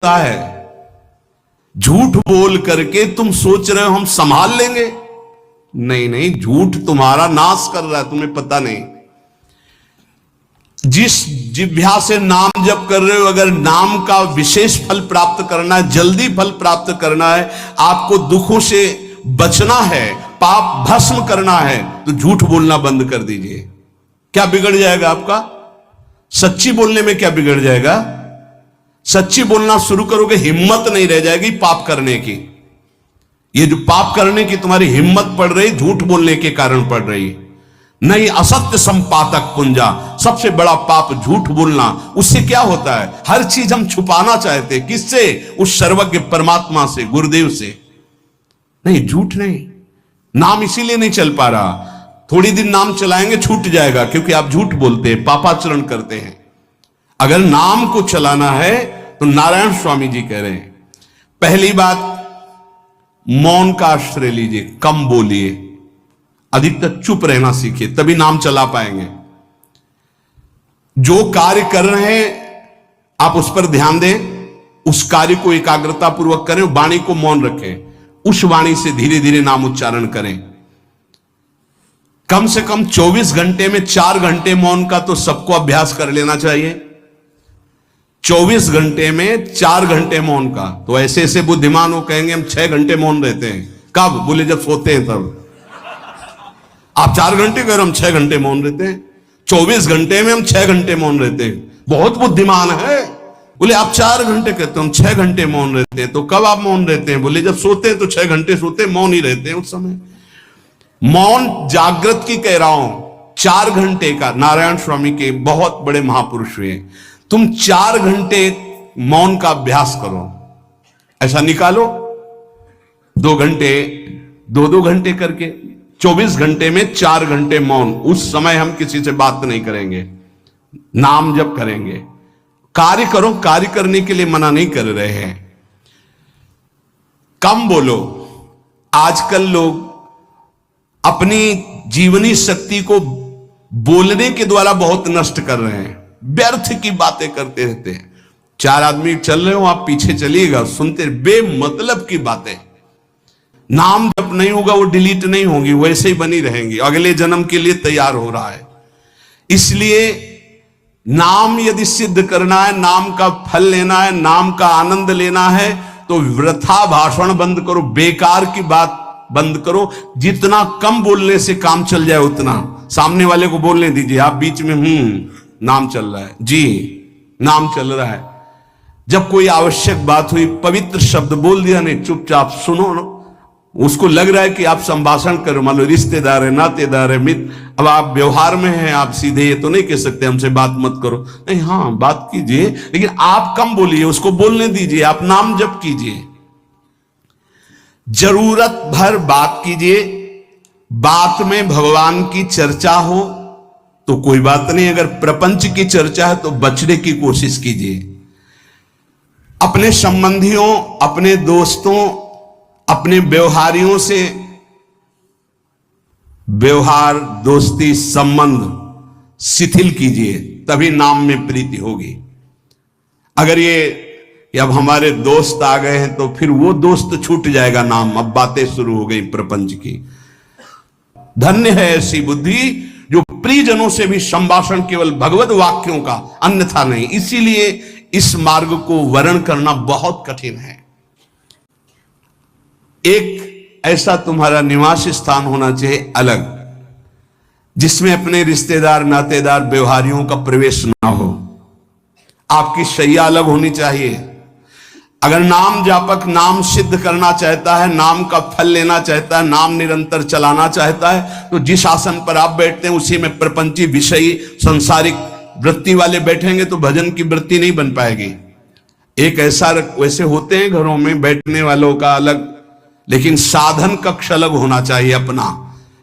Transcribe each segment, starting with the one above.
है। झूठ बोल करके तुम सोच रहे हो हम संभाल लेंगे। नहीं नहीं, झूठ तुम्हारा नाश कर रहा है, तुम्हें पता नहीं। जिस जिह्वा से नाम जप कर रहे हो, अगर नाम का विशेष फल प्राप्त करना है, जल्दी फल प्राप्त करना है, आपको दुखों से बचना है, पाप भस्म करना है, तो झूठ बोलना बंद कर दीजिए। क्या बिगड़ जाएगा आपका? सच्ची बोलने में क्या बिगड़ जाएगा? सच्ची बोलना शुरू करोगे, हिम्मत नहीं रह जाएगी पाप करने की। ये जो पाप करने की तुम्हारी हिम्मत पड़ रही, झूठ बोलने के कारण पड़ रही। नहीं, असत्य संपातक पुंजा, सबसे बड़ा पाप झूठ बोलना। उससे क्या होता है? हर चीज हम छुपाना चाहते हैं। किससे? उस सर्वज्ञ परमात्मा से, गुरुदेव से। नहीं, झूठ नहीं। नाम इसीलिए नहीं चल पा रहा। थोड़ी दिन नाम चलाएंगे, छूट जाएगा, क्योंकि आप झूठ बोलते हैं, पापाचरण करते हैं। अगर नाम को चलाना है तो नारायण स्वामी जी कह रहे हैं, पहली बात मौन का आश्रय लीजिए, कम बोलिए, अधिकतर चुप रहना सीखिए, तभी नाम चला पाएंगे। जो कार्य कर रहे हैं आप उस पर ध्यान दें, उस कार्य को एकाग्रता पूर्वक करें, वाणी को मौन रखें, उस वाणी से धीरे धीरे नाम उच्चारण करें। कम से कम 24 घंटे में 4 घंटे मौन का तो सबको अभ्यास कर लेना चाहिए। 24 घंटे में 4 घंटे मौन का। तो ऐसे ऐसे बुद्धिमान हो कहेंगे हम 6 घंटे मौन रहते हैं। कब? बोले जब सोते हैं तब। आप 4 घंटे कह रहे, हम 6 घंटे मौन रहते हैं। 24 घंटे में हम 6 घंटे मौन रहते हैं, बहुत बुद्धिमान है। बोले आप 4 घंटे कहते हो, हम 6 घंटे मौन रहते हैं। तो कब आप मौन रहते हैं? बोले जब सोते हैं तो 6 घंटे सोते हैं, मौन ही रहते हैं उस समय। मौन जागृत की कह रहा हूं, 4 घंटे का। नारायण स्वामी के बहुत बड़े महापुरुष हुए, तुम 4 घंटे मौन का अभ्यास करो। ऐसा निकालो 2 घंटे, 2-2 घंटे करके 24 घंटे में 4 घंटे मौन। उस समय हम किसी से बात नहीं करेंगे, नाम जप करेंगे। कार्य करो, कार्य करने के लिए मना नहीं कर रहे हैं। कम बोलो। आजकल लोग अपनी जीवनी शक्ति को बोलने के द्वारा बहुत नष्ट कर रहे हैं, व्यर्थ की बातें करते रहते हैं। 4 आदमी चल रहे हो, आप पीछे चलिएगा, सुनते बेमतलब की बातें। नाम जब नहीं होगा वो डिलीट नहीं होगी, वैसे ही बनी रहेंगी, अगले जन्म के लिए तैयार हो रहा है। इसलिए नाम यदि सिद्ध करना है, नाम का फल लेना है, नाम का आनंद लेना है, तो वृथा भाषण बंद करो, बेकार की बात बंद करो। जितना कम बोलने से काम चल जाए उतना। सामने वाले को बोलने दीजिए, आप बीच में नाम चल रहा है जी, नाम चल रहा है। जब कोई आवश्यक बात हुई, पवित्र शब्द बोल दिया, नहीं चुपचाप सुनो। उसको लग रहा है कि आप संभाषण करो, मान लो रिश्तेदार है, नातेदार है, मित्र। अब आप व्यवहार में हैं, आप सीधे ये तो नहीं कह सकते हमसे बात मत करो, नहीं, हाँ बात कीजिए, लेकिन आप कम बोलिए, उसको बोलने दीजिए, आप नाम जप कीजिए। जरूरत भर बात कीजिए। बात में भगवान की चर्चा हो तो कोई बात नहीं, अगर प्रपंच की चर्चा है तो बचने की कोशिश कीजिए। अपने संबंधियों, अपने दोस्तों, अपने व्यवहारियों से व्यवहार, दोस्ती, संबंध शिथिल कीजिए, तभी नाम में प्रीति होगी। अगर ये अब हमारे दोस्त आ गए हैं तो फिर वो दोस्त छूट जाएगा नाम। अब बातें शुरू हो गई प्रपंच की। धन्य है ऐसी बुद्धि जो प्रियजनों से भी संभाषण केवल भगवत वाक्यों का, अन्यथा नहीं। इसीलिए इस मार्ग को वर्ण करना बहुत कठिन है। एक ऐसा तुम्हारा निवास स्थान होना चाहिए अलग, जिसमें अपने रिश्तेदार, नातेदार, व्यवहारियों का प्रवेश ना हो। आपकी शैया अलग होनी चाहिए। अगर नाम जापक नाम सिद्ध करना चाहता है, नाम का फल लेना चाहता है, नाम निरंतर चलाना चाहता है, तो जिस आसन पर आप बैठते हैं उसी में प्रपंची, विषयी, सांसारिक वृत्ति वाले बैठेंगे तो भजन की वृत्ति नहीं बन पाएगी। एक ऐसा, वैसे होते हैं घरों में बैठने वालों का अलग, लेकिन साधन कक्ष अलग होना चाहिए अपना।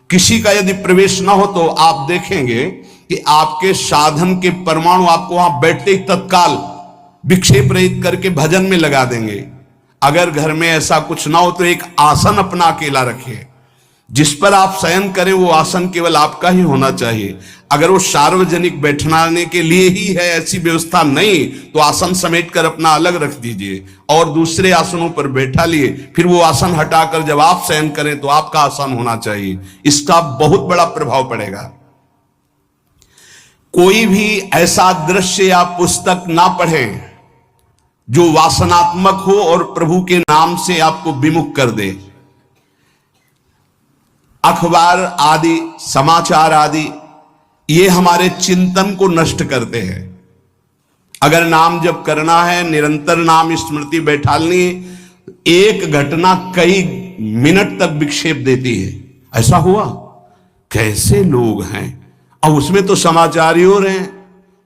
किसी का यदि प्रवेश ना हो तो आप देखेंगे कि आपके साधन के परमाणु आपको वहां बैठते ही तत्काल विक्षेप रहित करके भजन में लगा देंगे। अगर घर में ऐसा कुछ ना हो तो एक आसन अपना अकेला रखिए, जिस पर आप शयन करें वो आसन केवल आपका ही होना चाहिए। अगर वो सार्वजनिक बैठने के लिए ही है, ऐसी व्यवस्था नहीं, तो आसन समेट कर अपना अलग रख दीजिए और दूसरे आसनों पर बैठा लिए, फिर वो आसन हटाकर जब आप शयन करें तो आपका आसन होना चाहिए। इसका बहुत बड़ा प्रभाव पड़ेगा। कोई भी ऐसा दृश्य या पुस्तक ना पढ़ें जो वासनात्मक हो और प्रभु के नाम से आपको विमुख कर दे। अखबार आदि, समाचार आदि, ये हमारे चिंतन को नष्ट करते हैं। अगर नाम जप करना है, निरंतर नाम स्मृति बैठालनी, एक घटना कई मिनट तक विक्षेप देती है। ऐसा हुआ, कैसे लोग हैं, अब उसमें तो समाचार ही हो रहे हैं,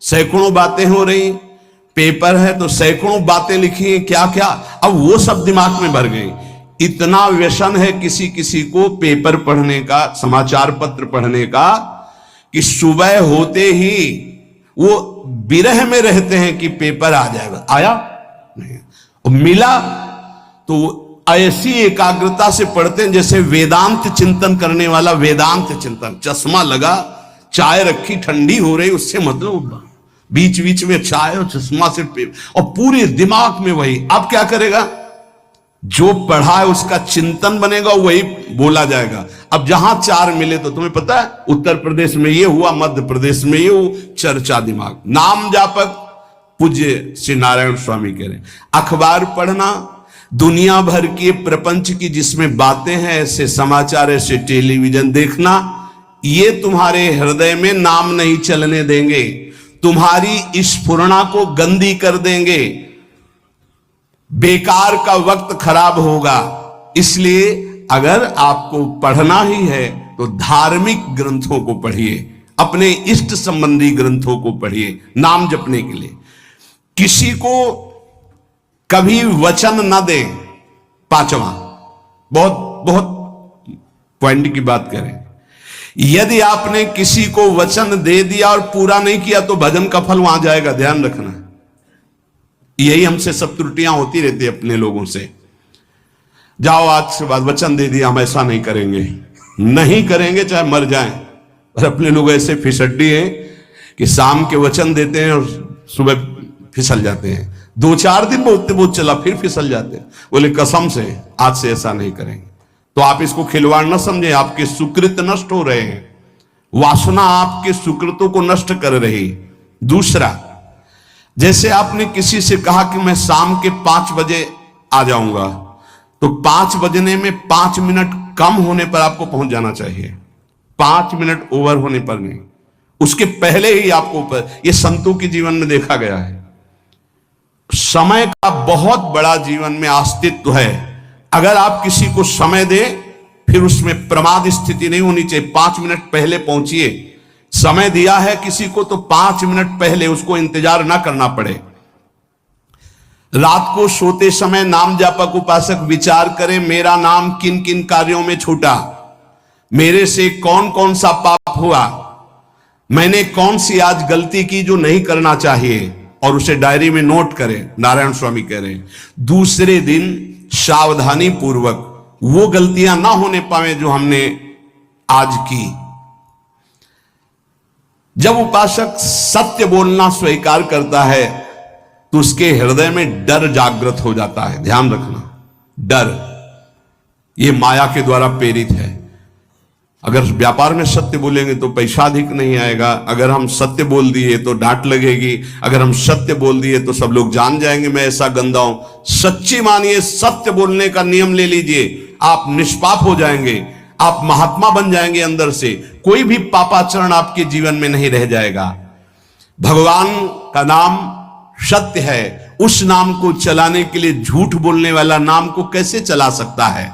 सैकड़ों बातें हो रही, पेपर है तो सैकड़ों बातें लिखी हैं, क्या क्या, अब वो सब दिमाग में भर गई। इतना व्यसन है किसी किसी को पेपर पढ़ने का, समाचार पत्र पढ़ने का, कि सुबह होते ही वो विरह में रहते हैं कि पेपर आ जाएगा। आया नहीं, और मिला तो ऐसी एकाग्रता से पढ़ते हैं जैसे वेदांत चिंतन करने वाला वेदांत चिंतन। चश्मा लगा, चाय रखी, ठंडी हो रही, उससे मतलब बीच बीच में चाय और चश्मा से और पूरे दिमाग में वही। अब क्या करेगा, जो पढ़ा है उसका चिंतन बनेगा, वही बोला जाएगा। अब जहां चार मिले तो तुम्हें पता है, उत्तर प्रदेश में ये हुआ, मध्य प्रदेश में ये हुआ, चर्चा दिमाग। नाम जापक पूज्य श्री नारायण स्वामी कह रहे हैं, अखबार पढ़ना, दुनिया भर के प्रपंच की जिसमें बातें हैं, ऐसे समाचार, ऐसे टेलीविजन देखना, ये तुम्हारे हृदय में नाम नहीं चलने देंगे, तुम्हारी स्फुरणा को गंदी कर देंगे, बेकार का वक्त खराब होगा। इसलिए अगर आपको पढ़ना ही है तो धार्मिक ग्रंथों को पढ़िए, अपने इष्ट संबंधी ग्रंथों को पढ़िए नाम जपने के लिए। किसी को कभी वचन न दे। पांचवा, बहुत बहुत पॉइंट की बात करें, यदि आपने किसी को वचन दे दिया और पूरा नहीं किया तो भजन का फल वहां जाएगा, ध्यान रखना। यही हमसे सब त्रुटियां होती रहती है अपने लोगों से। जाओ आज से बाद वचन दे दिया, हम ऐसा नहीं करेंगे, नहीं करेंगे चाहे मर जाएं। और अपने लोग ऐसे फिसड्डी हैं कि शाम के वचन देते हैं और सुबह फिसल जाते हैं, 2-4 दिन बोलते बहुत चला, फिर फिसल जाते हैं। बोले कसम से आज से ऐसा नहीं करेंगे। तो आप इसको खिलवाड़ न समझे, आपके सुकृत नष्ट हो रहे हैं, वासना आपके सुकृतों को नष्ट कर रही। दूसरा, जैसे आपने किसी से कहा कि मैं शाम के 5 बजे आ जाऊंगा, तो 5 बजने में 5 मिनट कम होने पर आपको पहुंच जाना चाहिए, 5 मिनट ओवर होने पर नहीं, उसके पहले ही आपको ऊपर। यह संतों के जीवन में देखा गया है। समय का बहुत बड़ा जीवन में अस्तित्व है। अगर आप किसी को समय दें, फिर उसमें प्रमाद स्थिति नहीं होनी चाहिए। 5 मिनट पहले पहुंचिए। समय दिया है किसी को तो 5 मिनट पहले, उसको इंतजार ना करना पड़े। रात को सोते समय नाम जापक उपासक विचार करें, मेरा नाम किन किन कार्यों में छूटा, मेरे से कौन कौन सा पाप हुआ, मैंने कौन सी आज गलती की जो नहीं करना चाहिए, और उसे डायरी में नोट करें। नारायण स्वामी कह रहे हैं दूसरे दिन सावधानी पूर्वक वो गलतियां ना होने पाए जो हमने आज की। जब उपासक सत्य बोलना स्वीकार करता है तो उसके हृदय में डर जागृत हो जाता है। ध्यान रखना, डर ये माया के द्वारा प्रेरित है। अगर व्यापार में सत्य बोलेंगे तो पैसा अधिक नहीं आएगा, अगर हम सत्य बोल दिए तो डांट लगेगी, अगर हम सत्य बोल दिए तो सब लोग जान जाएंगे मैं ऐसा गंदा हूं। सच्ची मानिए, सत्य बोलने का नियम ले लीजिए, आप निष्पाप हो जाएंगे, आप महात्मा बन जाएंगे अंदर से, कोई भी पापाचरण आपके जीवन में नहीं रह जाएगा। भगवान का नाम सत्य है, उस नाम को चलाने के लिए झूठ बोलने वाला नाम को कैसे चला सकता है।